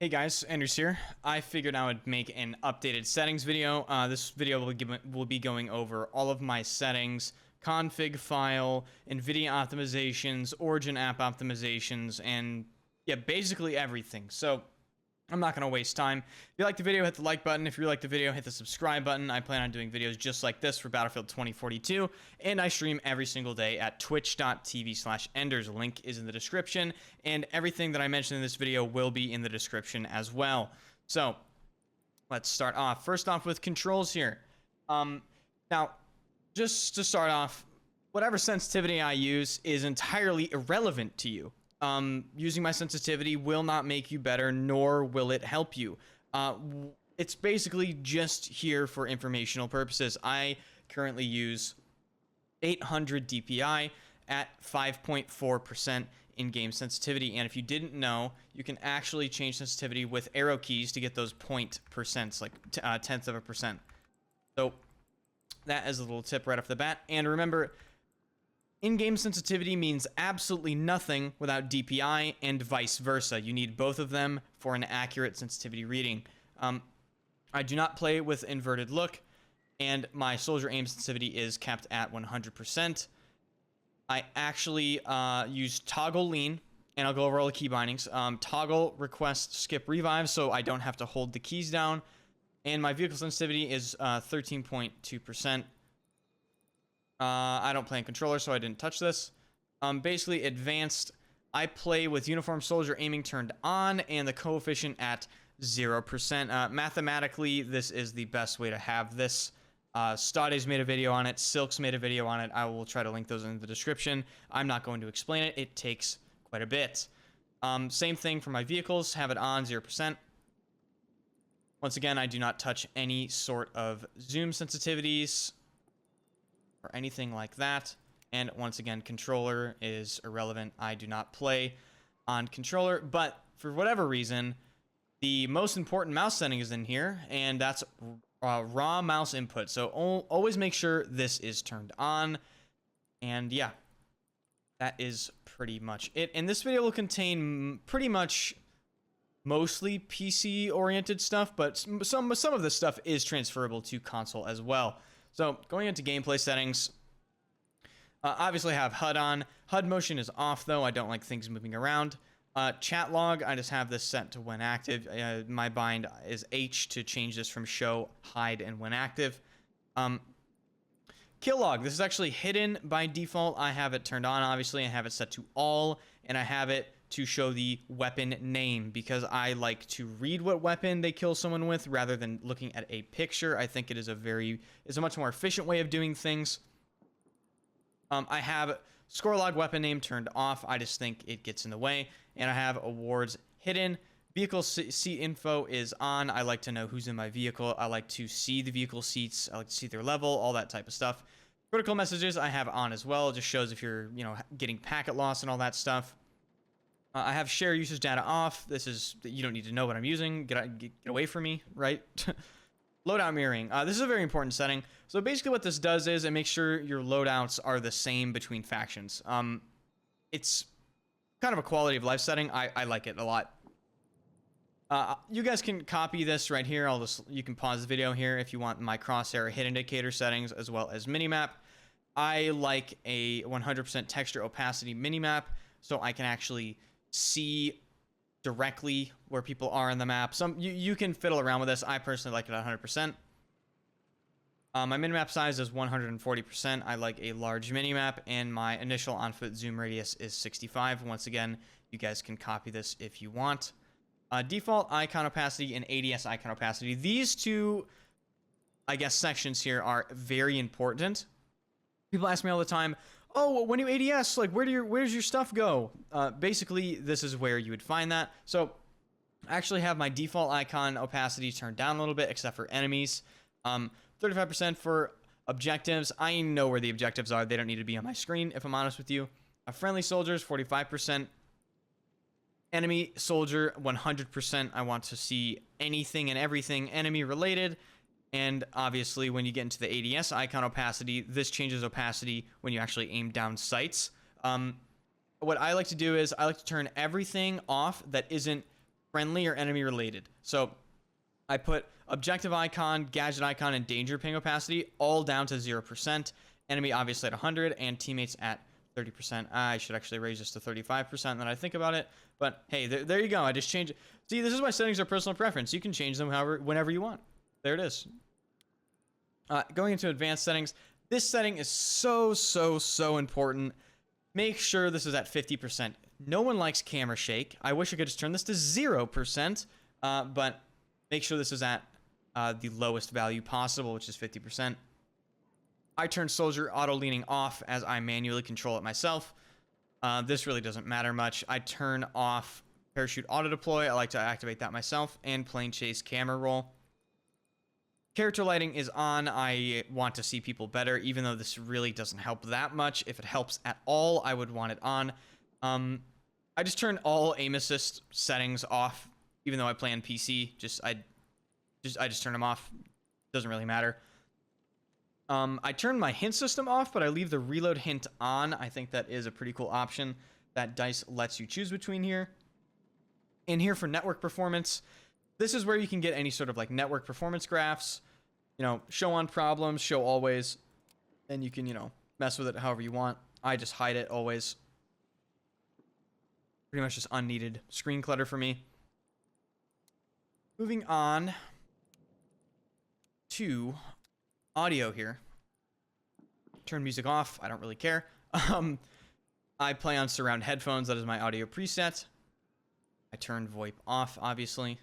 Hey guys, Andrews here. I figured I would make an updated settings video. This video will be going over all of my settings, config file, Nvidia optimizations, Origin app optimizations, and yeah, basically everything. So I'm not going to waste time. If you like the video, hit the like button. If you like the video, hit the subscribe button. I plan on doing videos just like this for Battlefield 2042, and I stream every single day at twitch.tv/enders. Link is in the description, and everything that I mentioned in this video will be in the description as well. So let's start off. First off with controls here. Now, just to start off, whatever sensitivity I use is entirely irrelevant to you. Using my sensitivity will not make you better, nor will it help you. It's basically just here for informational purposes. I currently use 800 DPI at 5.4% in-game sensitivity, and if you didn't know, you can actually change sensitivity with arrow keys to get those point percents, like tenths of a percent. So that is a little tip right off the bat. And remember, in-game sensitivity means absolutely nothing without DPI, and vice versa. You need both of them for an accurate sensitivity reading. I do not play with inverted look, and my soldier aim sensitivity is kept at 100%. I actually use toggle lean, and I'll go over all the key bindings. Toggle request skip revive, so I don't have to hold the keys down. And my vehicle sensitivity is 13.2%. I don't play in controller, so I didn't touch this. Basically, advanced, I play with uniform soldier aiming turned on and the coefficient at 0%. Mathematically, this is the best way to have this. Stade's made a video on it. Silk's made a video on it. I will try to link those in the description. I'm not going to explain it. It takes quite a bit. Same thing for my vehicles. Have it on 0%. Once again, I do not touch any sort of zoom sensitivities or anything like that. And once again, controller is irrelevant. I do not play on controller, but for whatever reason, the most important mouse setting is in here, and that's raw mouse input. So always make sure this is turned on. And yeah, that is pretty much it. And this video will contain pretty much mostly PC oriented stuff, but some of this stuff is transferable to console as well. So going into gameplay settings, obviously I have HUD on. HUD motion is off though. I don't like things moving around. Chat log, I just have this set to when active. My bind is H to change this from show, hide, and when active. Kill log, this is actually hidden by default. I have it turned on, obviously. I have it set to all, and I have it to show the weapon name because I like to read what weapon they kill someone with rather than looking at a picture. I think it is a much more efficient way of doing things. I have score log weapon name turned off. I just think it gets in the way. And I have awards hidden. Vehicle seat info is on. I like to know who's in my vehicle. I like to see the vehicle seats. I like to see their level, all that type of stuff. Critical messages I have on as well. It just shows if you're, getting packet loss and all that stuff. I have share usage data off. This is, you don't need to know what I'm using. Get away from me, right? Loadout mirroring. This is a very important setting. So basically what this does is it makes sure your loadouts are the same between factions. It's kind of a quality of life setting. I like it a lot. You guys can copy this right here. You can pause the video here if you want my crosshair hit indicator settings as well as minimap. I like a 100% texture opacity minimap so I can actually see directly where people are in the map. You can fiddle around with this. I personally like it at 100%. My minimap size is 140%. I like a large minimap, and my initial on-foot zoom radius is 65. Once again, you guys can copy this if you want. Default icon opacity and ADS icon opacity. These two, I guess, sections here are very important. People ask me all the time, oh, when you ADS, like, where does your stuff go? Basically, this is where you would find that. So I actually have my default icon opacity turned down a little bit, except for enemies. 35% for objectives. I know where the objectives are. They don't need to be on my screen, if I'm honest with you. Friendly soldiers, 45%. Enemy soldier, 100%. I want to see anything and everything enemy related. And obviously, when you get into the ADS icon opacity, this changes opacity when you actually aim down sights. What I like to do is I like to turn everything off that isn't friendly or enemy related. So I put objective icon, gadget icon, and danger ping opacity all down to 0%. Enemy obviously at 100 and teammates at 30%. I should actually raise this to 35% then I think about it. But hey, there you go. I just changed it. See, this is why settings are personal preference. You can change them whenever you want. There it is. Going into advanced settings, this setting is so important. Make sure this is at 50%. No one likes camera shake. I wish I could just turn this to 0%, but make sure this is at the lowest value possible, which is 50%. I turn soldier auto leaning off as I manually control it myself. This really doesn't matter much. I turn off parachute auto deploy. I like to activate that myself, and plane chase camera roll. Character lighting is on. I want to see people better, even though this really doesn't help that much. If it helps at all, I would want it on. I just turn all aim assist settings off, even though I play on PC. I just turn them off. Doesn't really matter. I turn my hint system off, but I leave the reload hint on. I think that is a pretty cool option that DICE lets you choose between here. In here for network performance, this is where you can get any sort of like network performance graphs, you know, show on problems, show always, and you can, you know, mess with it however you want. I just hide it always. Pretty much just unneeded screen clutter for me. Moving on to audio here. Turn music off. I don't really care. I play on surround headphones. That is my audio preset. I turn VoIP off, obviously.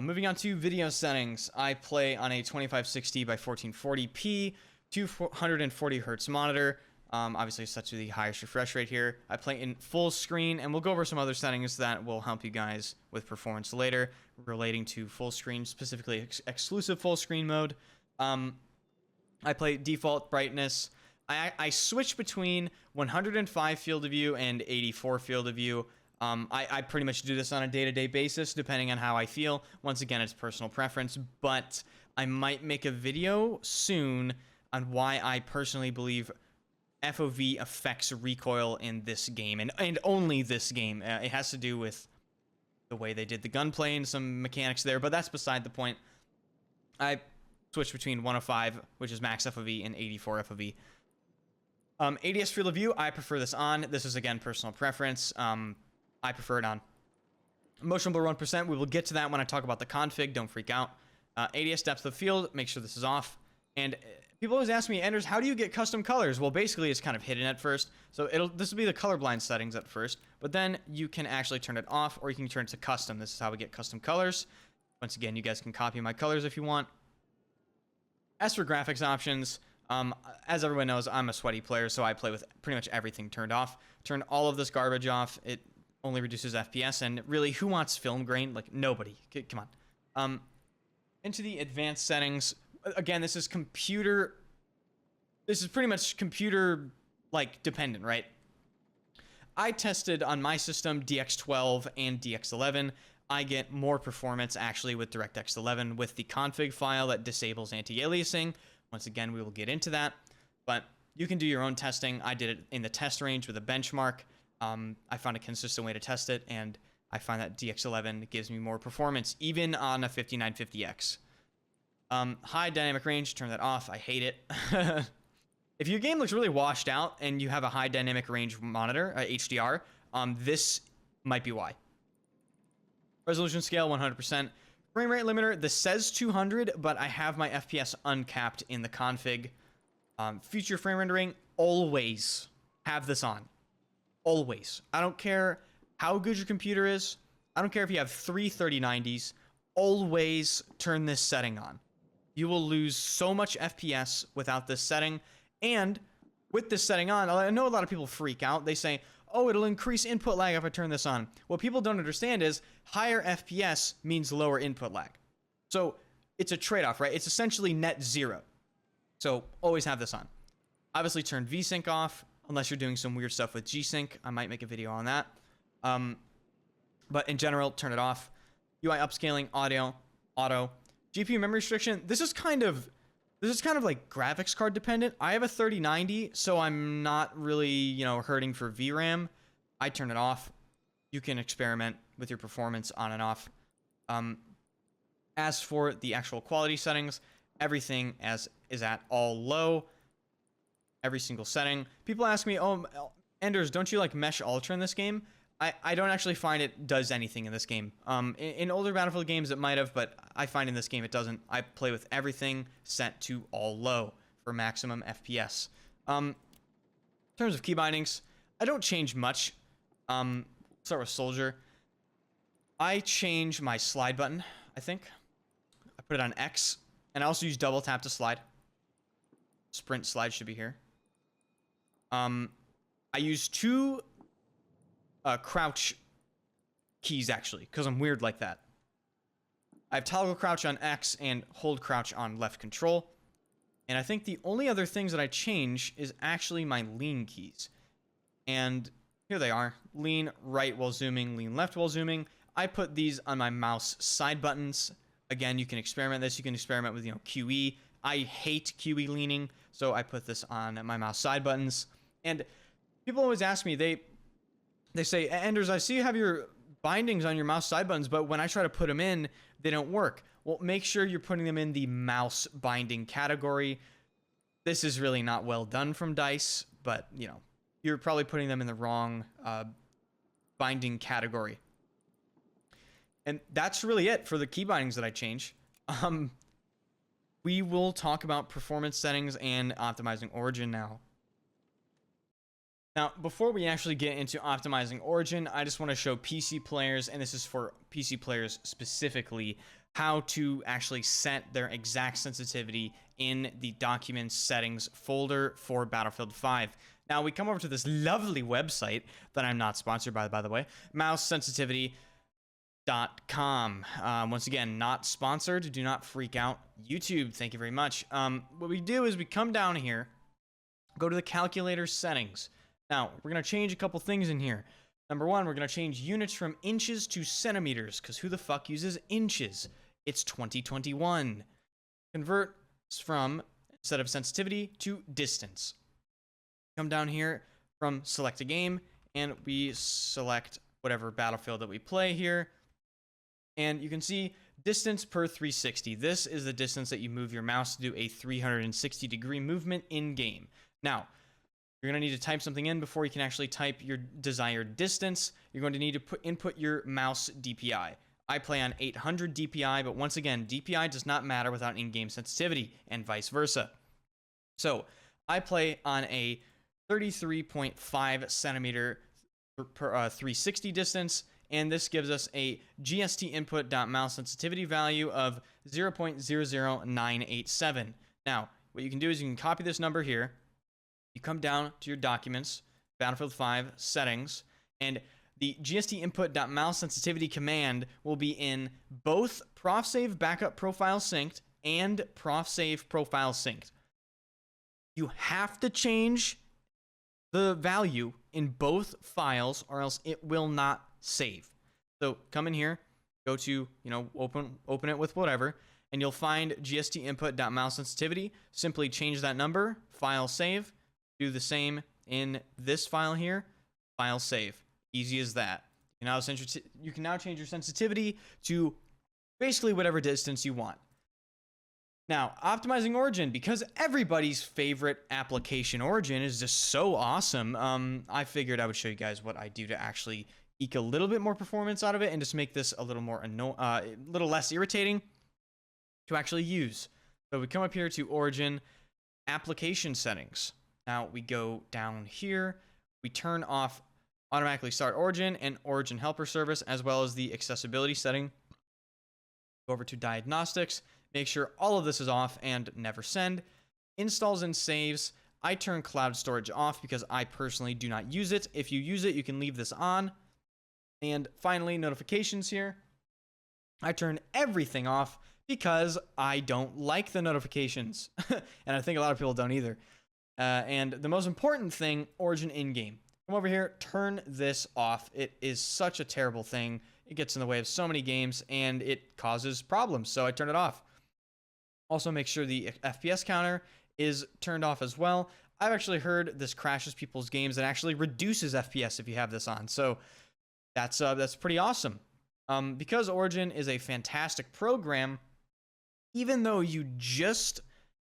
Moving on to video settings. I play on a 2560 by 1440p, 240 hertz monitor. Obviously set to the highest refresh rate here. I play in full screen, and we'll go over some other settings that will help you guys with performance later relating to full screen, specifically exclusive full screen mode. I play default brightness. I switch between 105 field of view and 84 field of view. I pretty much do this on a day-to-day basis, depending on how I feel. Once again, it's personal preference, but I might make a video soon on why I personally believe FOV affects recoil in this game, and only this game. It has to do with the way they did the gunplay and some mechanics there, but that's beside the point. I switch between 105, which is max FOV, and 84 FOV. ADS field of view, I prefer this on. This is, again, personal preference. I prefer it on. Motion blur 1%, we will get to that when I talk about the config. Don't freak out. ADS depth of field, make sure this is off. And people always ask me, Anders, how do you get custom colors? Well, basically, it's kind of hidden at first. So this will be the colorblind settings at first. But then you can actually turn it off, or you can turn it to custom. This is how we get custom colors. Once again, you guys can copy my colors if you want. As for graphics options, as everyone knows, I'm a sweaty player, so I play with pretty much everything turned off. Turn all of this garbage off. It only reduces FPS, and really, who wants film grain? Like, nobody. Come on. Into the advanced settings. Again, this is computer... This is pretty much computer, like, dependent, right? I tested on my system DX12 and DX11. I get more performance, actually, with DirectX 11 with the config file that disables anti-aliasing. Once again, we will get into that. But you can do your own testing. I did it in the test range with a benchmark. I found a consistent way to test it, and I find that DX11 gives me more performance, even on a 5950X. High dynamic range, turn that off. I hate it. If your game looks really washed out and you have a high dynamic range monitor, HDR, this might be why. Resolution scale, 100%. Frame rate limiter, this says 200, but I have my FPS uncapped in the config. Future frame rendering, always have this on. Always. I don't care how good your computer is. I don't care if you have 3 3090s. Always turn this setting on. You will lose so much FPS without this setting. And with this setting on, I know a lot of people freak out. They say, oh, it'll increase input lag if I turn this on. What people don't understand is higher FPS means lower input lag. So it's a trade-off, right? It's essentially net zero. So always have this on. Obviously turn VSync off, unless you're doing some weird stuff with G-Sync. I might make a video on that. But in general, turn it off. UI upscaling, audio, auto. GPU memory restriction, this is kind of like graphics card dependent. I have a 3090, so I'm not really, hurting for VRAM. I turn it off. You can experiment. with your performance on and off. As for the actual quality settings, everything is at all low. Every single setting. People ask me, oh, Enders, don't you like Mesh Ultra in this game? I don't actually find it does anything in this game. In older Battlefield games it might have, but I find in this game it doesn't. I play with everything set to all low for maximum FPS. In terms of key bindings, I don't change much. Start with Soldier. I change my slide button, I think. I put it on X, and I also use double tap to slide. Sprint slide should be here. I use two crouch keys, actually, because I'm weird like that. I have toggle crouch on X and hold crouch on left control. And I think the only other things that I change is actually my lean keys. And here they are. Lean right while zooming, lean left while zooming. I put these on my mouse side buttons. Again, you can experiment this. You can experiment with, QE. I hate QE leaning, so I put this on my mouse side buttons. And people always ask me, they say, Enders, I see you have your bindings on your mouse side buttons, but when I try to put them in, they don't work. Well, make sure you're putting them in the mouse binding category. This is really not well done from DICE, but, you're probably putting them in the wrong binding category. And that's really it for the key bindings that I change. We will talk about performance settings and optimizing Origin now. Now, before we actually get into optimizing Origin, I just want to show PC players, and this is for PC players specifically, how to actually set their exact sensitivity in the Documents Settings folder for Battlefield 5. Now, we come over to this lovely website that I'm not sponsored by the way, mousesensitivity.com. Once again, not sponsored. Do not freak out. YouTube, thank you very much. What we do is we come down here, go to the calculator settings. Now, we're going to change a couple things in here. Number one, we're going to change units from inches to centimeters, because who the fuck uses inches? It's 2021. Convert from, instead of sensitivity, to distance. Come down here from select a game, and we select whatever battlefield that we play here. And you can see distance per 360. This is the distance that you move your mouse to do a 360-degree movement in-game. Now, you're going to need to type something in before you can actually type your desired distance. You're going to need to input your mouse DPI. I play on 800 DPI, but once again, DPI does not matter without in-game sensitivity, and vice versa. So, I play on a 33.5 centimeter per 360 distance, and this gives us a GST input.mouse sensitivity value of 0.00987. Now, what you can do is you can copy this number here. You come down to your documents, Battlefield 5 settings, and the GST input.mouse sensitivity command will be in both profsave backup profile synced and profsave profile synced. You have to change the value in both files or else it will not save. So come in here, go to, open it with whatever, and you'll find GST input.mouse sensitivity. Simply change that number, file save. Do the same in this file here, file save. Easy as that. You can now change your sensitivity to basically whatever distance you want. Now, optimizing Origin, because everybody's favorite application Origin is just so awesome, I figured I would show you guys what I do to actually eke a little bit more performance out of it and just make this a little more little less irritating to actually use. So we come up here to Origin application settings. Now we go down here, we turn off automatically start Origin and Origin helper service, as well as the accessibility setting. Go over to diagnostics, make sure all of this is off and never send. Installs and saves, I turn cloud storage off because I personally do not use it. If you use it, you can leave this on. And finally, notifications here. I turn everything off because I don't like the notifications. And I think a lot of people don't either. And the most important thing, Origin in-game. Come over here, turn this off. It is such a terrible thing. It gets in the way of so many games, and it causes problems, so I turn it off. Also, make sure the FPS counter is turned off as well. I've actually heard this crashes people's games and actually reduces FPS if you have this on. So that's pretty awesome. Because Origin is a fantastic program, even though you just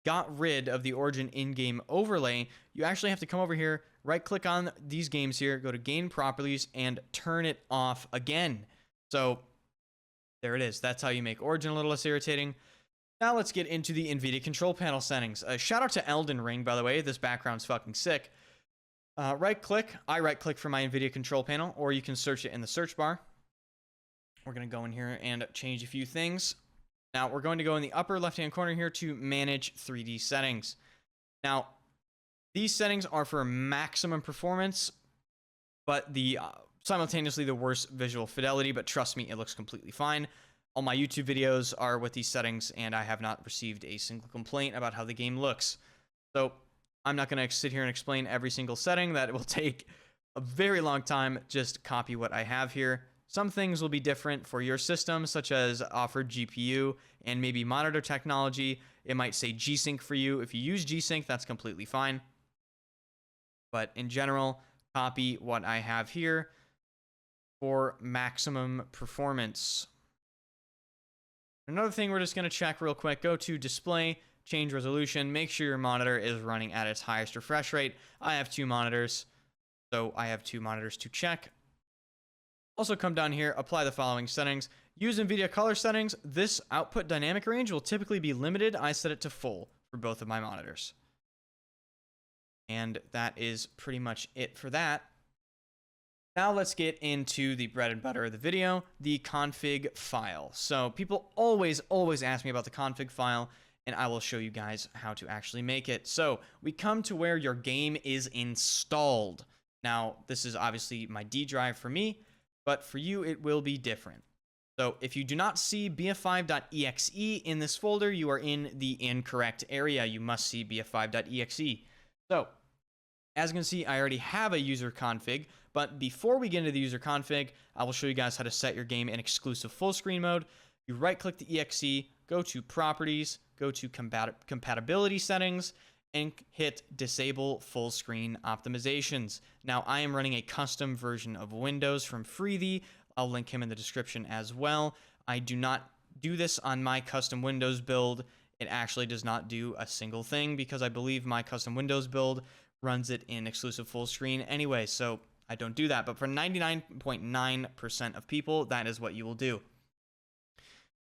got rid of the Origin in-game overlay, you actually have to come over here, right-click on these games here, go to Game Properties, and turn it off again. So there it is. That's how you make Origin a little less irritating. Now let's get into the Nvidia control panel settings. Shout out to Elden Ring, by the way. This background's fucking sick. Right-click. I right-click for my Nvidia control panel, or you can search it in the search bar. We're going to go in here and change a few things. Now, we're going to go in the upper left-hand corner here to manage 3D settings. Now, these settings are for maximum performance, but simultaneously the worst visual fidelity, but trust me, it looks completely fine. All my YouTube videos are with these settings, and I have not received a single complaint about how the game looks. So, I'm not going to sit here and explain every single setting. That will take a very long time. Just copy what I have here. Some things will be different for your system, such as offered GPU and maybe monitor technology. It might say G-Sync for you. If you use G-Sync, that's completely fine. But in general, copy what I have here for maximum performance. Another thing we're just going to check real quick, go to Display, change resolution, make sure your monitor is running at its highest refresh rate. I have 2 monitors, so I have 2 monitors to check. Also come down here, apply the following settings. Use NVIDIA color settings. This output dynamic range will typically be limited. I set it to full for both of my monitors. And that is pretty much it for that. Now let's get into the bread and butter of the video, the config file. So people always ask me about the config file, and I will show you guys how to actually make it. So we come to where your game is installed. Now, this is obviously my D drive for me, but for you, it will be different. So if you do not see bf5.exe in this folder, you are in the incorrect area. You must see bf5.exe. So as you can see, I already have a user config, but before we get into the user config, I will show you guys how to set your game in exclusive full screen mode. You right click the exe, go to properties, go to compatibility settings, and hit disable full screen optimizations. Now I am running a custom version of Windows from Freethy. I'll link him in the description as well. I do not do this on my custom Windows build. It actually does not do a single thing because I believe my custom Windows build runs it in exclusive full screen anyway, so I don't do that. But for 99.9% of people, that is what you will do.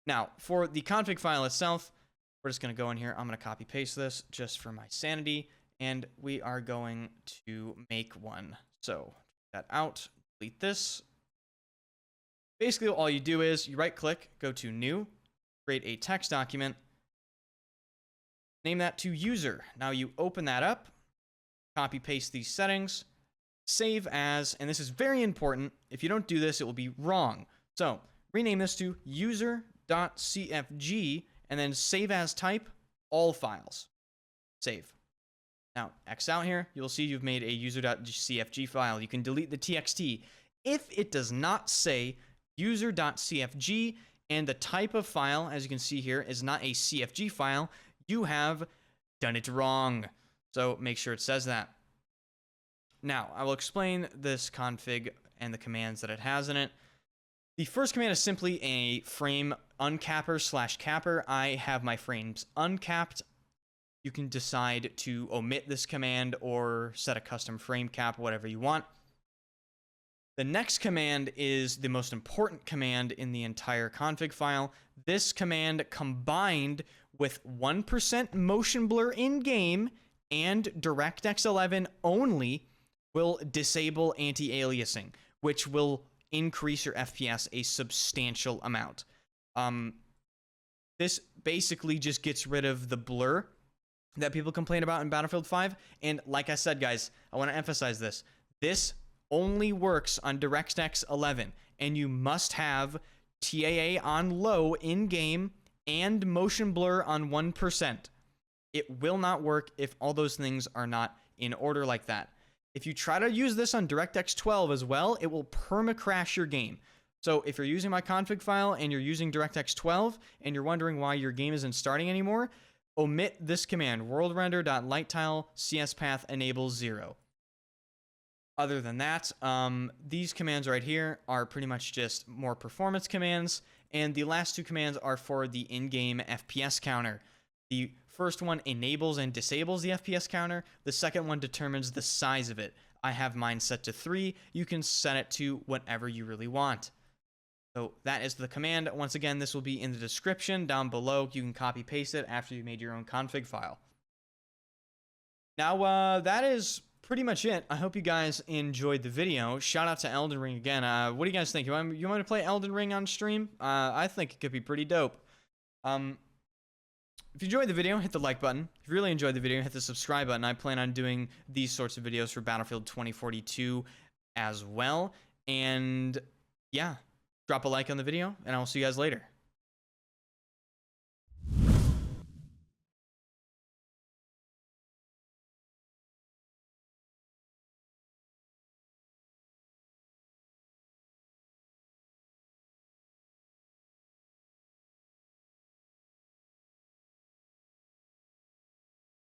Now, for the config file itself, we're just going to go in here. I'm going to copy paste this just for my sanity, and we are going to make one. So that out, delete this. Basically, all you do is you right click, go to new, create a text document, name that to user. Now you open that up, copy paste these settings, save as, and this is very important. If you don't do this, it will be wrong. So rename this to user.cfg, and then save as type all files. Save. Now, X out here, you'll see you've made a user.cfg file. You can delete the txt. If it does not say user.cfg and the type of file, as you can see here, is not a CFG file, you have done it wrong. So make sure it says that. Now, I will explain this config and the commands that it has in it. The first command is simply a frame uncapper / capper. I have my frames uncapped. You can decide to omit this command or set a custom frame cap, whatever you want. The next command is the most important command in the entire config file. This command combined with 1% motion blur in-game and DirectX 11 only will disable anti-aliasing, which will increase your FPS a substantial amount. This basically just gets rid of the blur that people complain about in Battlefield 5. And like I said, guys, I want to emphasize this. This only works on DirectX 11, and you must have TAA on low in-game and motion blur on 1%. It will not work if all those things are not in order like that. If you try to use this on DirectX 12 as well, it will perma-crash your game. So if you're using my config file and you're using DirectX 12 and you're wondering why your game isn't starting anymore, omit this command, Worldrender.lighttilecspathenable 0. Other than that, these commands right here are pretty much just more performance commands, and the last two commands are for the in-game FPS counter. The first one enables and disables the FPS counter. The second one determines the size of it. I have mine set to 3. You can set it to whatever you really want. So that is the command. Once again, this will be in the description down below. You can copy paste it after you made your own config file. Now, that is pretty much it. I hope you guys enjoyed the video. Shout out to Elden Ring again. What do you guys think? You want to play Elden Ring on stream? I think it could be pretty dope. If you enjoyed the video, hit the like button. If you really enjoyed the video, hit the subscribe button. I plan on doing these sorts of videos for Battlefield 2042 as well. And yeah, drop a like on the video, and I'll see you guys later.